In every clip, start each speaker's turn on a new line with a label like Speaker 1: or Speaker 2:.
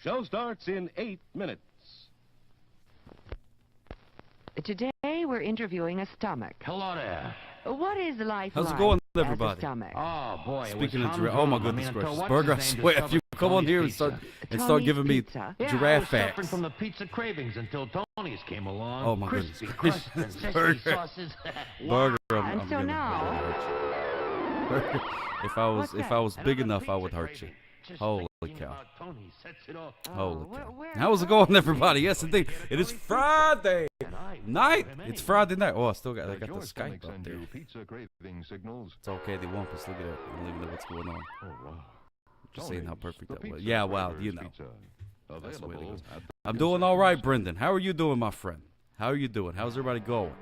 Speaker 1: Show starts in 8 minutes.
Speaker 2: Today we're interviewing a stomach.
Speaker 3: Hello there.
Speaker 2: What is life
Speaker 4: How's it
Speaker 2: like
Speaker 4: going,
Speaker 2: as
Speaker 4: everybody?
Speaker 2: a stomach?
Speaker 3: Oh, boy,
Speaker 4: Speaking
Speaker 3: it
Speaker 4: of
Speaker 3: was
Speaker 4: giraffe, oh my goodness gracious, Burger, I swear, if you come on here and start giving me
Speaker 2: Pizza.
Speaker 4: giraffe
Speaker 3: suffering
Speaker 4: facts.
Speaker 3: from the pizza cravings until Tony's came along.
Speaker 4: Oh my
Speaker 3: Crispy
Speaker 4: goodness.
Speaker 3: crust and sesame
Speaker 4: Burger.
Speaker 3: sauces.
Speaker 4: Burger,
Speaker 2: And
Speaker 4: I'm
Speaker 2: so
Speaker 4: gonna
Speaker 2: now-
Speaker 4: hurt you. If I was big enough, I would hurt you. Holy cow. Holy cow. How's it going, everybody? Yes, indeed. It is Friday night. It's Friday night. Oh, I got the Skype up there. It's okay. They won't us. Look at that. I don't even know what's going on. Just saying how perfect that was. Yeah, well, you know. That's the way it goes. I'm doing all right, Brendan. How are you doing, my friend? How are you doing? How's everybody going?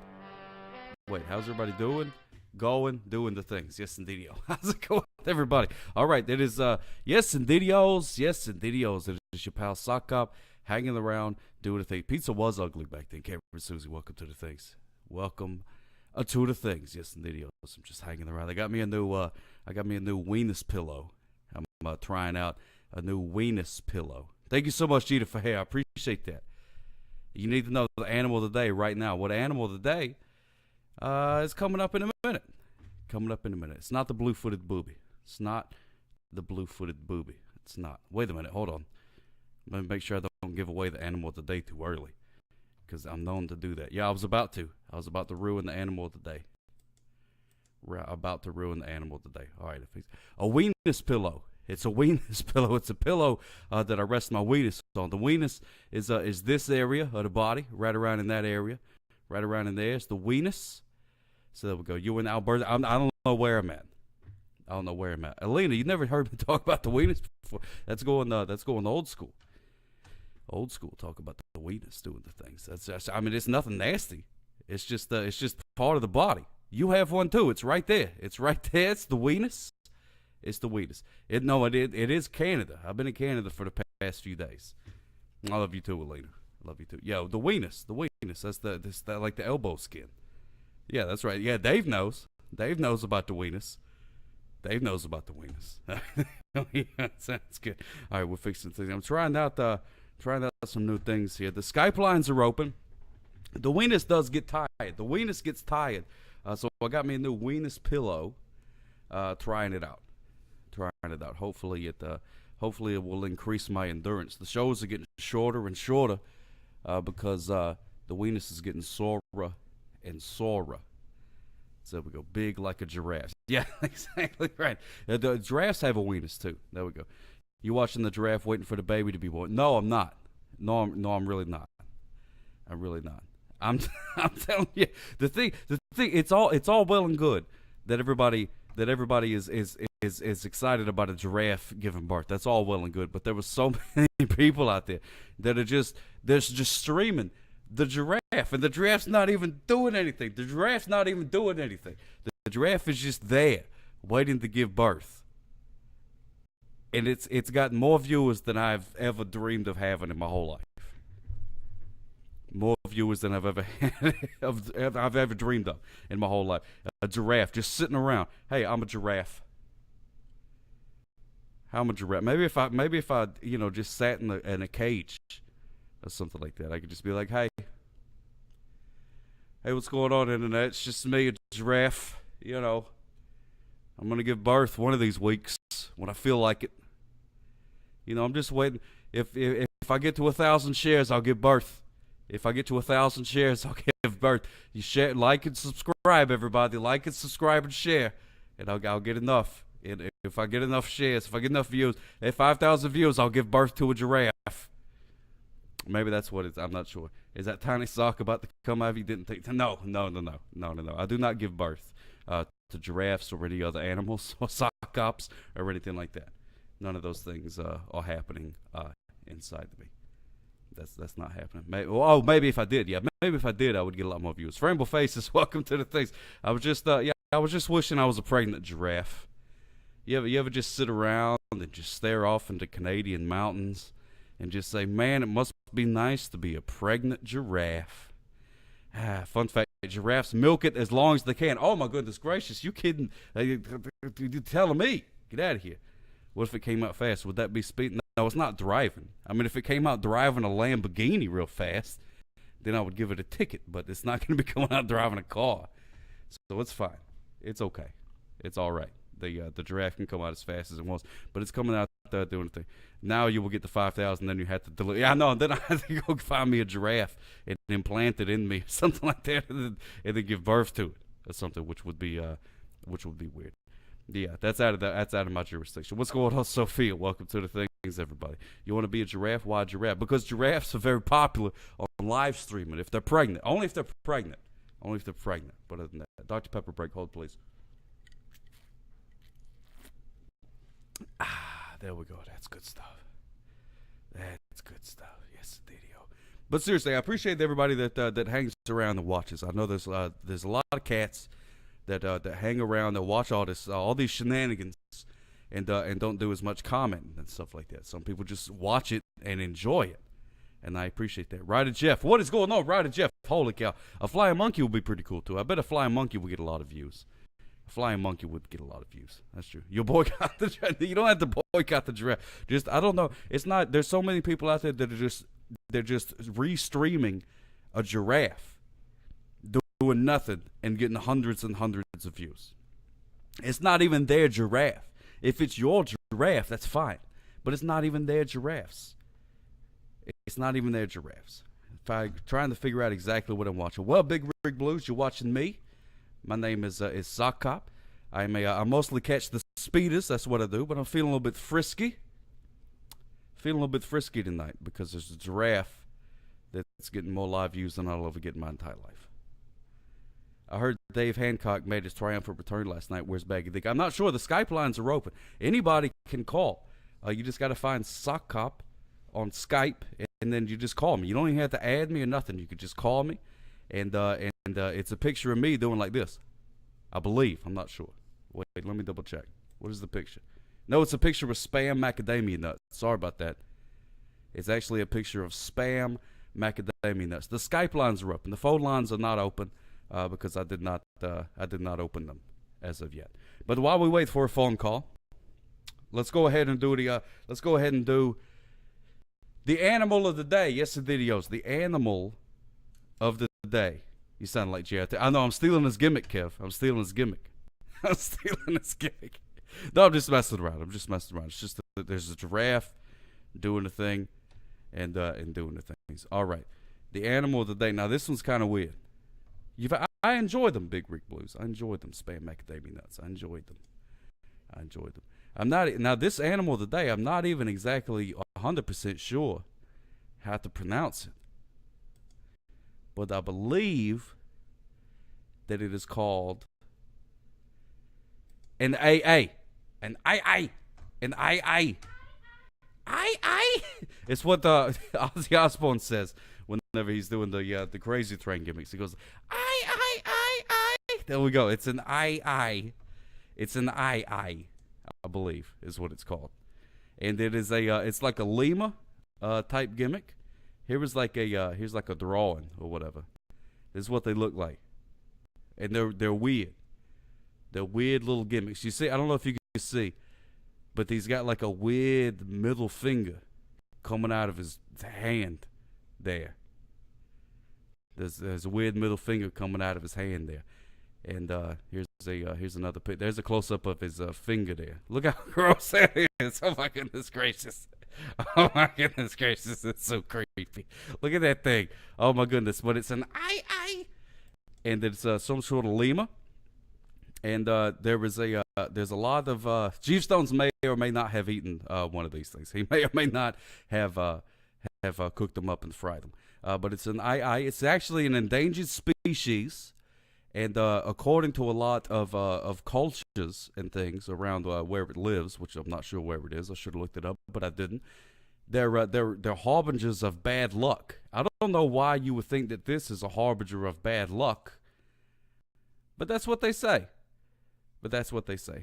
Speaker 4: Wait, how's everybody doing? Doing the things. Yes, indeed. How's it going, everybody? All right, it is, yes, indeedios. Yes, indeedios. It is your pal SockCop hanging around doing the thing. Pizza was ugly back then. Cameron and Susie, welcome to the things. Welcome to the things. Yes, indeedios. I'm just hanging around. They got me a new, weenus pillow. I'm trying out a new weenus pillow. Thank you so much, Gita, for hair. I appreciate that. You need to know the animal of the day right now. What animal of the day is coming up in a minute. It's not the blue-footed booby. It's not. Wait a minute. Hold on. Let me make sure I don't give away the animal of the day too early, because I'm known to do that. Yeah, I was about to ruin the animal of the day. All right. A weenus pillow. It's a weenus pillow. It's a pillow that I rest my weenus on. The weenus is this area of the body, right around in that area. Right around in there is the weenus. So there we go. You and Alberta. I don't know where I'm at. Alina, you never heard me talk about the weenus before. That's going old school. Talk about the weenus doing the things. I mean, it's nothing nasty. It's just part of the body. You have one too. It's right there. It's the weenus. It is Canada. I've been in Canada for the past few days. I love you too, Alina. Love you too. Yo, the weenus. That's like the elbow skin. Yeah, that's right. Yeah, Dave knows. Dave knows about the weenus. Sounds good. All right, we're fixing things. I'm trying out some new things here. The Skype lines are open. The weenus does get tired. The weenus gets tired. So I got me a new weenus pillow. Trying it out. Hopefully it will increase my endurance. The shows are getting shorter and shorter. Because the weenus is getting sorer and sorer. So there we go. Big like a giraffe. Yeah, exactly right. The giraffes have a weenus too. There we go. You watching the giraffe waiting for the baby to be born? No, I'm not. No, I'm really not. I'm telling you, the thing. It's all well and good that everybody is excited about a giraffe giving birth. That's all well and good. But there were so many people out there that are just streaming the giraffe, and the giraffe's not even doing anything. The giraffe is just there, waiting to give birth. And it's got more viewers than I've ever dreamed of having in my whole life. More viewers than I've ever had, I've ever dreamed of in my whole life. A giraffe just sitting around. Hey, I'm a giraffe. Maybe if I just sat in a cage or something like that, I could just be like, hey, what's going on, internet? It's just me, a giraffe. I'm gonna give birth one of these weeks when I feel like it. I'm just waiting. If I get to 1,000 shares, I'll give birth. If I get to 1,000 shares, I'll give birth. You share, like, and subscribe, everybody. Like and subscribe and share, and I'll get enough. And if I get enough shares, if I get enough views, at 5,000 views, I'll give birth to a giraffe. Maybe that's what it's. I'm not sure. Is that tiny sock about to come out? You didn't think? No. I do not give birth to giraffes or any other animals or sock cops or anything like that. None of those things are happening inside of me. That's not happening. Maybe if I did, maybe if I did, I would get a lot more views. Rainbow Faces, welcome to the things. I was just wishing I was a pregnant giraffe. You ever just sit around and just stare off into Canadian mountains and just say, man, it must be nice to be a pregnant giraffe. Fun fact, giraffes milk it as long as they can. Oh my goodness gracious, you kidding? You're telling me? Get out of here. What if it came out fast? Would that be speed? No, it's not driving. I mean, if it came out driving a Lamborghini real fast, then I would give it a ticket. But it's not going to be coming out driving a car. So it's fine. It's okay. It's all right. The giraffe can come out as fast as it wants, but it's coming out there doing the thing. Now you will get the 5,000, then you have to deliver. Yeah, I know. Then I have to go find me a giraffe and implant it in me, or something like that, and then give birth to it, or something, which would be weird. Yeah, that's out of my jurisdiction. What's going on, Sophia? Welcome to the things, everybody. You want to be a giraffe? Why a giraffe? Because giraffes are very popular on live streaming if they're pregnant. Only if they're pregnant. Only if they're pregnant. But other than that, Dr. Pepper break. Hold, please. There we go. That's good stuff. That's good stuff. Yes, indeed. But seriously, I appreciate everybody that hangs around and watches. I know there's a lot of cats that hang around, that watch all these shenanigans, and don't do as much commenting and stuff like that. Some people just watch it and enjoy it, and I appreciate that. Ryder Jeff, what is going on, Ryder Jeff? Holy cow! A flying monkey would be pretty cool too. I bet a flying monkey would get a lot of views. A flying monkey would get a lot of views. That's true. You boycott the giraffe. You don't have to boycott the giraffe. Just, I don't know. It's not. There's so many people out there that are just restreaming a giraffe doing nothing and getting hundreds and hundreds of views. It's not even their giraffe. If it's your giraffe, that's fine. But it's not even their giraffes. It's not even their giraffes. If I'm trying to figure out exactly what I'm watching. Well, Big Rig Blues, you're watching me. My name is SockCop. I mostly catch the speeders. That's what I do. But I'm feeling a little bit frisky. Feeling a little bit frisky tonight because there's a giraffe that's getting more live views than I'll ever get in my entire life. I heard Dave Hancock made his triumphant return last night. Where's Baggy Dick? I'm not sure. The Skype lines are open. Anybody can call. You just got to find SockCop on Skype, and then you just call me. You don't even have to add me or nothing. You could just call me, and it's a picture of me doing like this. I believe. I'm not sure. Wait, let me double check. What is the picture? No, it's a picture of Spam Macadamia Nuts. Sorry about that. It's actually a picture of Spam Macadamia Nuts. The Skype lines are open. The phone lines are not open because I did not open them as of yet. But while we wait for a phone call, let's go ahead and do the animal of the day. Yes, the videos. The animal of the day. You sound like J.R. I know, I'm stealing his gimmick, Kev. I'm stealing his gimmick. No, I'm just messing around. It's just that there's a giraffe doing the thing and doing the things. All right. The animal of the day. Now, this one's kind of weird. I enjoy them, Big Rig Blues. I enjoy them, Spam Macadamia Nuts. I enjoyed them. Now, this animal of the day, I'm not even exactly 100% sure how to pronounce it. But I believe that it is called an AA. An II. An II. II. It's what Ozzy Osbourne says whenever he's doing the Crazy Train gimmicks. He goes, I. There we go. It's an II. It's an II, I believe, is what it's called. And it is it's like a Lima type gimmick. Here's like a drawing or whatever. This is what they look like. And they're weird. They're weird little gimmicks. You see, I don't know if you can see, but he's got like a weird middle finger coming out of his hand there. There's a weird middle finger coming out of his hand there. And here's another pic. There's a close up of his finger there. Look how gross that is. Oh my goodness gracious. Oh my goodness gracious. It's so creepy. Look at that thing. Oh my goodness. But it's an I. And it's some sort of Lima. And there's a lot of Chief Stones may or may not have eaten one of these things. He may or may not have cooked them up and fried them. But it's an II. It's actually an endangered species. And according to a lot of cultures and things around where it lives, which I'm not sure where it is, I should have looked it up, but I didn't. They're harbingers of bad luck. I don't know why you would think that this is a harbinger of bad luck, but that's what they say.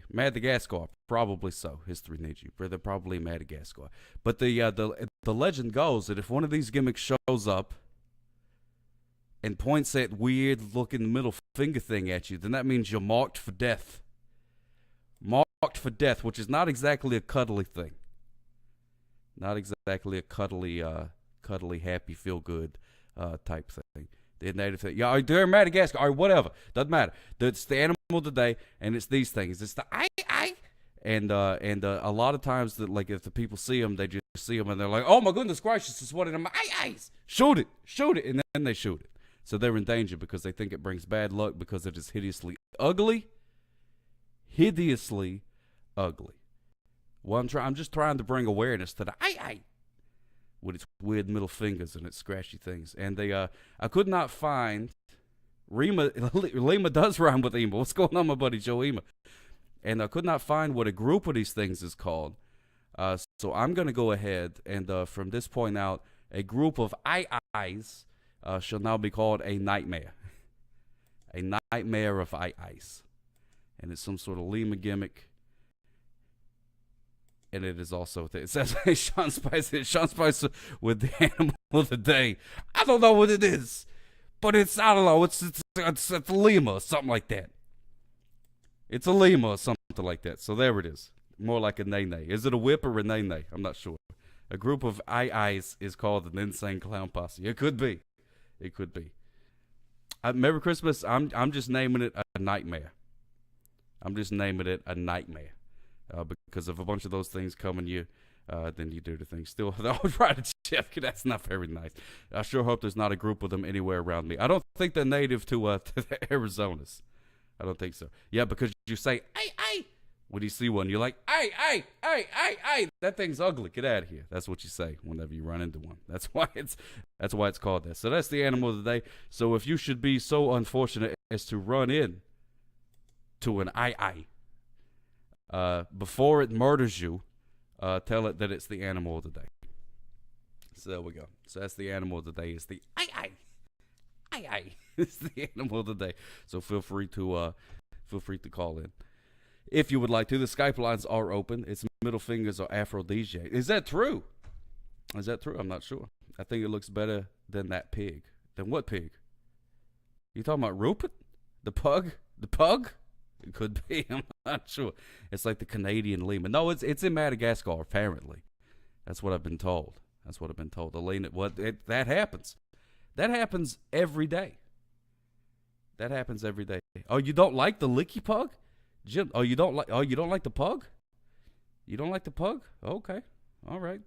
Speaker 4: Madagascar, probably so. History needs you. They're probably Madagascar. But the legend goes that if one of these gimmicks shows up and points that weird-looking middle finger thing at you, then that means you're marked for death. Marked for death, which is not exactly a cuddly thing. Not exactly a cuddly, happy, feel good type thing. The native thing. Yeah, they're in Madagascar or whatever. Doesn't matter. It's the animal of the day, and it's these things. It's the I. And a lot of times, that like if the people see them, they just see them and they're like, "Oh my goodness gracious, it's one of them eyes! Shoot it!" And then they shoot it. So they're in danger because they think it brings bad luck because it is hideously ugly. Hideously ugly. Well, I'm just trying to bring awareness to the I with its weird middle fingers and its scratchy things. And I could not find Lima does rhyme with Ema. What's going on, my buddy Joe Ema? And I could not find what a group of these things is called. So I'm going to go ahead and from this point out, a group of eyes shall now be called a nightmare. A nightmare of eyes. And it's some sort of Lima gimmick. And it is also, it says Sean Spicer with the animal of the day. I don't know what it is, but it's, I don't know, it's a Lima or something like that. It's a Lima or something like that. So there it is. More like a nay-nay. Is it a whip or a nay-nay? I'm not sure. A group of eyes is called an insane clown posse. It could be. It could be. Merry Christmas. I'm just naming it a nightmare. I'm just naming it a nightmare. Because if a bunch of those things come in you, then you do the thing. Still, I was right, Jeff. That's not very nice. I sure hope there's not a group of them anywhere around me. I don't think they're native to the Arizonas. I don't think so. Yeah, because you say, "Ay." When you see one, you're like, "Ay." That thing's ugly. Get out of here." That's what you say whenever you run into one. That's why it's called that. So that's the animal of the day. So if you should be so unfortunate as to run in to an ay, before it murders you, tell it that it's the animal of the day. So there we go. So that's the animal of the day. It's the ay. It's the animal of the day. So feel free to call in if you would like to. The Skype lines are open. It's middle fingers or aphrodisiac. Is that true? I'm not sure. I think it looks better than that pig. Than what pig? You talking about Rupert? The pug? It could be. I'm not sure. It's like the Canadian Lima. No, it's in Madagascar, apparently. That's what I've been told. Elena, that happens. That happens every day. Oh, you don't like the licky pug? Jim, you don't like the pug? You don't like the pug? Okay. All right.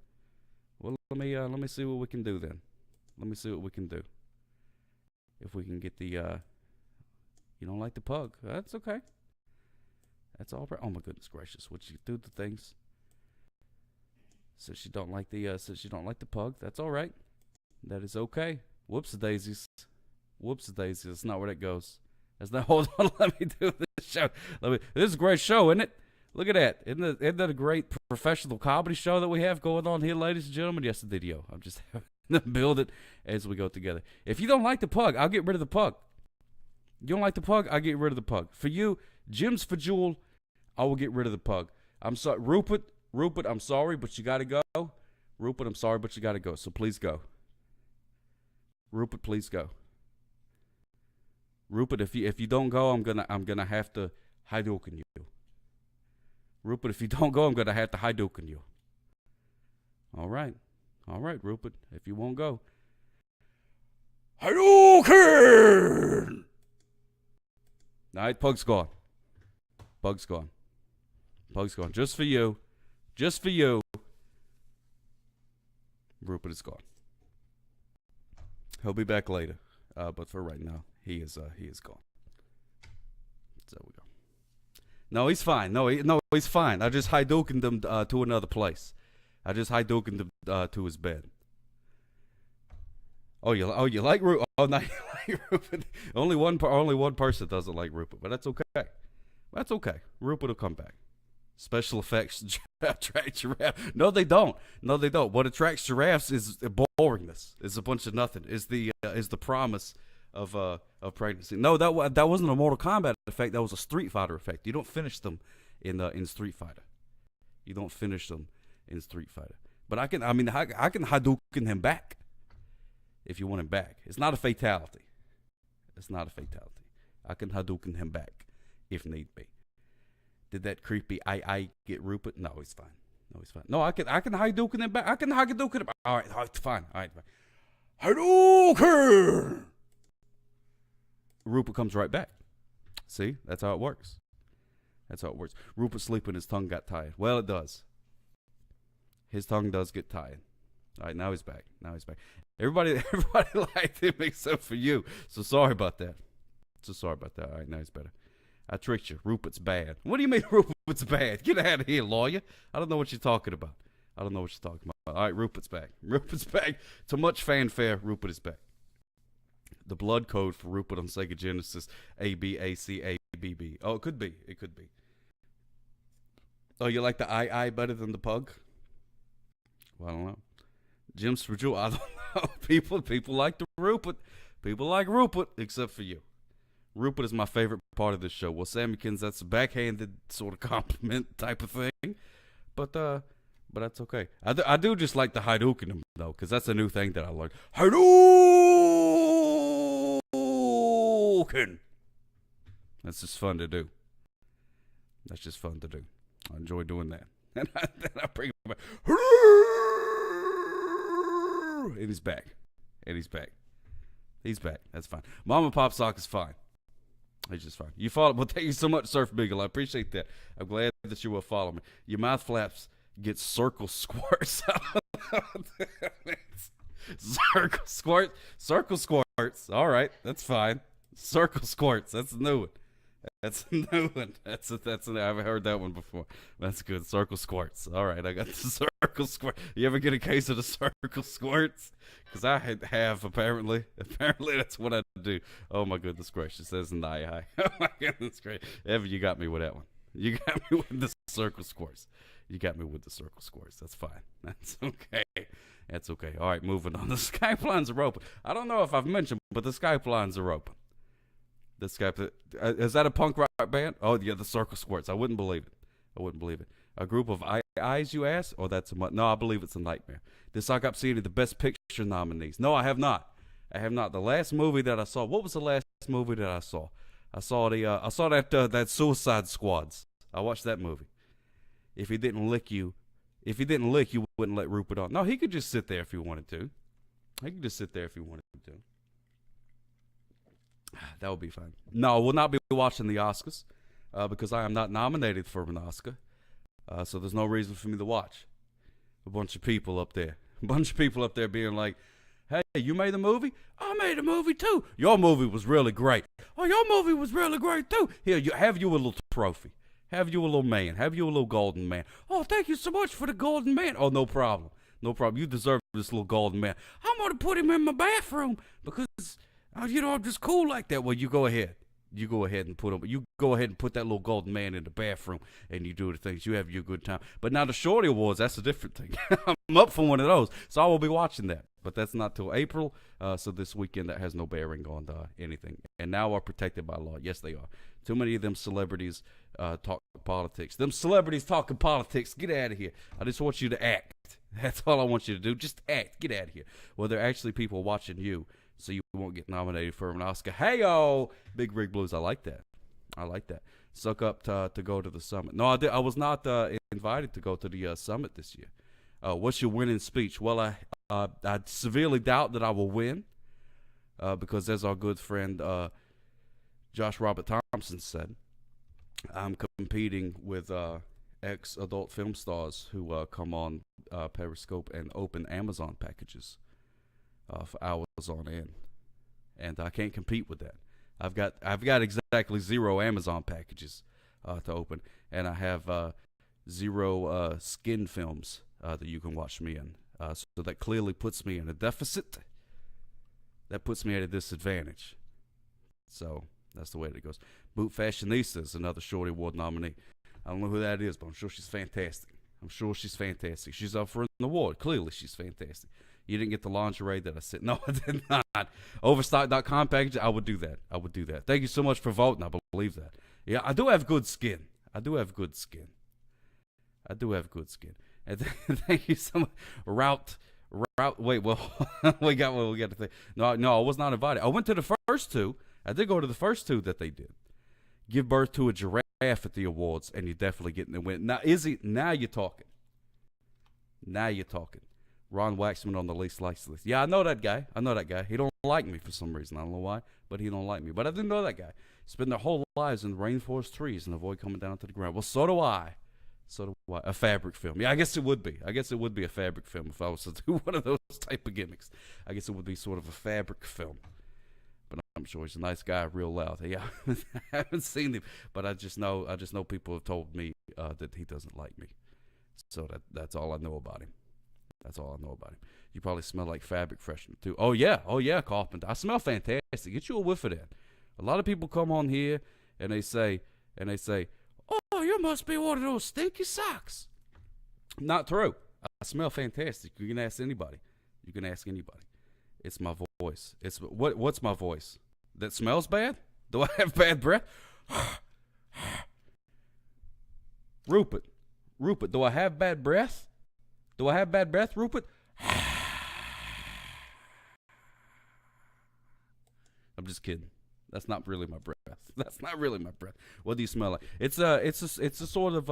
Speaker 4: Well, let me see what we can do then. Let me see what we can do. If we can get the you don't like the pug. That's okay. That's all right. Oh my goodness gracious. Would you do the things? Since you don't like the pug, that's all right. That is okay. Whoops daisies. That's not where that goes. That's not. Hold on. Let me do this show. This is a great show, isn't it? Look at that. Isn't that a great professional comedy show that we have going on here, ladies and gentlemen? Yes, the video. I'm just having to build it as we go together. If you don't like the pug, I'll get rid of the pug. You don't like the pug? I'll get rid of the pug. For you, Jim's for Jewel, I will get rid of the pug. I'm sorry, Rupert, I'm sorry, but you got to go. Rupert, I'm sorry, but you got to go. So please go. Rupert, please go. Rupert, if you don't go, I'm gonna have to Hadouken you. Rupert, if you don't go, I'm gonna have to Hadouken you. All right, Rupert, if you won't go, Hadouken! All right, pug's gone. Just for you. Rupert is gone. He'll be back later, but for right now, he is gone. So we go. No, he's fine. He's fine. I just Hadoukened him to another place. I just Hadoukened him to his bed. You like Rupert? Oh, no, you like Rupert. Only one person doesn't like Rupert, but that's okay. Rupert will come back. Special effects attract giraffe. No, they don't. What attracts giraffes is boringness. It's a bunch of nothing. Is the promise of pregnancy. No, that wasn't a Mortal Kombat effect. That was a Street Fighter effect. You don't finish them in Street Fighter. But I can Hadouken him back if you want him back. It's not a fatality. I can Hadouken him back if need be. Did that creepy I get Rupert? No, he's fine. No, he's fine. No, I can Hadouken him back. I can Hadouken him. All right, fine. All right, fine. Hadouken! Rupert comes right back. See? That's how it works. That's how it works. Rupert's sleeping, his tongue got tired. Well, it does. His tongue does get tired. All right, now he's back. Everybody liked him except for you. So sorry about that. All right, now he's better. I tricked you. Rupert's bad. What do you mean Rupert's bad? Get out of here, lawyer. I don't know what you're talking about. All right, Rupert's back. To much fanfare, Rupert is back. The blood code for Rupert on Sega Genesis, ABACABB. Oh, it could be. Oh, you like the I better than the pug? Well, I don't know. Jim Spradule, I don't know. People like the Rupert. People like Rupert, except for you. Rupert is my favorite part of this show. Well, Sammykins, that's a backhanded sort of compliment type of thing. But that's okay. I do just like the Hadouken him, though, because that's a new thing that I learned. Hadouken! That's just fun to do. I enjoy doing that. And then I bring him back. And he's back. He's back. That's fine. Mom and Pop Sock is fine. He's just fine. You follow. Well, thank you so much, Surf Beagle. I appreciate that. I'm glad that you will follow me. Your mouth flaps get circle squirts. Circle squirts. All right, that's fine. Circle squirts. That's a new one. I haven't heard that one before. That's good. Circle squirts. All right, I got the circle squirt. You ever get a case of the circle squirts? Because I have, apparently. Apparently, that's what I do. Oh, my goodness gracious. That's an eye. Oh, my goodness gracious. Evan, you got me with that one. You got me with the circle squirts. That's fine. That's okay. All right, moving on. The Skype lines are open. I don't know if I've mentioned, but the Skype lines are open. Is that a punk rock band? Oh, yeah, the Circle Squirts. I wouldn't believe it. A group of eyes, you ask? Oh, no, I believe it's a nightmare. Did SockCop see any of the Best Picture nominees? No, I have not. The last movie that I saw. What was the last movie that I saw? I saw that Suicide Squads. I watched that movie. If he didn't lick you, you wouldn't let Rupert on. No, he could just sit there if he wanted to. That would be fine. No, we'll not be watching the Oscars because I am not nominated for an Oscar. So there's no reason for me to watch. A bunch of people up there being like, hey, you made a movie? I made a movie too. Your movie was really great. Oh, your movie was really great too. Here, have you a little trophy. Have you a little man. Have you a little golden man. Oh, thank you so much for the golden man. Oh, no problem. You deserve this little golden man. I'm going to put him in my bathroom because... I'm just cool like that. Well, you go ahead and put that little golden man in the bathroom and you do the things. You have your good time. But now the Shorty Awards, that's a different thing. I'm up for one of those. So I will be watching that. But that's not till April. So this weekend that has no bearing on anything. And now are protected by law. Yes, they are. Too many of them celebrities talk politics. Them celebrities talking politics. Get out of here. I just want you to act. That's all I want you to do. Just act. Get out of here. Well, there are actually people watching you. So you won't get nominated for an Oscar. Hey-o! Big Rig Blues. I like that. Suck up to go to the summit. No, I was not invited to go to the summit this year. What's your winning speech? Well, I severely doubt that I will win because as our good friend Josh Robert Thompson said, I'm competing with ex-adult film stars who come on Periscope and open Amazon packages. For hours on end, and I can't compete with that. I've got exactly 0 Amazon packages to open, and I have 0 skin films that you can watch me in. So that clearly puts me in a deficit. That puts me at a disadvantage. So that's the way it goes. Boot Fashionista is another Shorty Award nominee. I don't know who that is, but I'm sure she's fantastic. She's up for an award. Clearly, she's fantastic. You didn't get the lingerie that I said. No, I did not. Overstock.com package, I would do that. Thank you so much for voting. I believe that. Yeah, I do have good skin. And thank you so much. Route. Wait, well, we got to think. No, I was not invited. I went to the first 2. I did go to the first 2 that they did. Give birth to a giraffe at the awards, and you're definitely getting the win. Now, Izzy, now you're talking. Now you're talking. Ron Waxman on the least likes list. Yeah, I know that guy. He don't like me for some reason. I don't know why, but he don't like me. But I didn't know that guy. Spend their whole lives in rainforest trees and avoid coming down to the ground. Well, so do I. A fabric film. Yeah, I guess it would be. A fabric film if I was to do one of those type of gimmicks. I guess it would be sort of a fabric film. But I'm sure he's a nice guy, real loud. Yeah, I haven't seen him, but I just know people have told me that he doesn't like me. So that's all I know about him. You probably smell like fabric freshener too. Oh yeah, Carpenter. I smell fantastic. Get you a whiff of that. A lot of people come on here and they say, "Oh, you must be one of those stinky socks." Not true. I smell fantastic. You can ask anybody. It's my voice. What's my voice? That smells bad? Do I have bad breath? Rupert, do I have bad breath? Rupert? I'm just kidding. That's not really my breath. What do you smell like? It's a sort of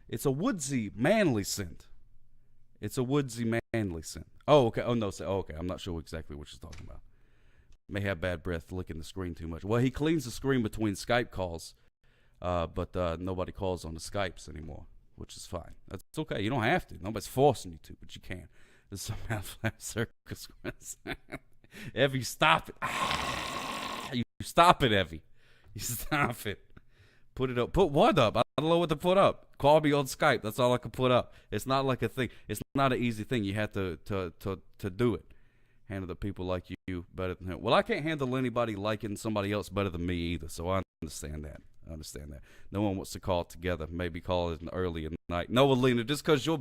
Speaker 4: it's a woodsy, manly scent. Oh, okay. Oh, no. Okay. I'm not sure exactly what she's talking about. May have bad breath licking the screen too much. Well, he cleans the screen between Skype calls, but nobody calls on the Skypes anymore, which is fine. That's okay. You don't have to. Nobody's forcing you to, but you can. There's some half-laugh circus. Evie, stop it. You stop it, Evie. You stop it. Put it up. Put what up? I don't know what to put up. Call me on Skype. That's all I can put up. It's not like a thing. It's not an easy thing. You have to do it. Handle the people like you better than him. Well, I can't handle anybody liking somebody else better than me either, so I understand that. No one wants to call it together. Maybe call it early in the night. No, Alina, just because you're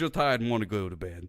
Speaker 4: tired and want to go to bed.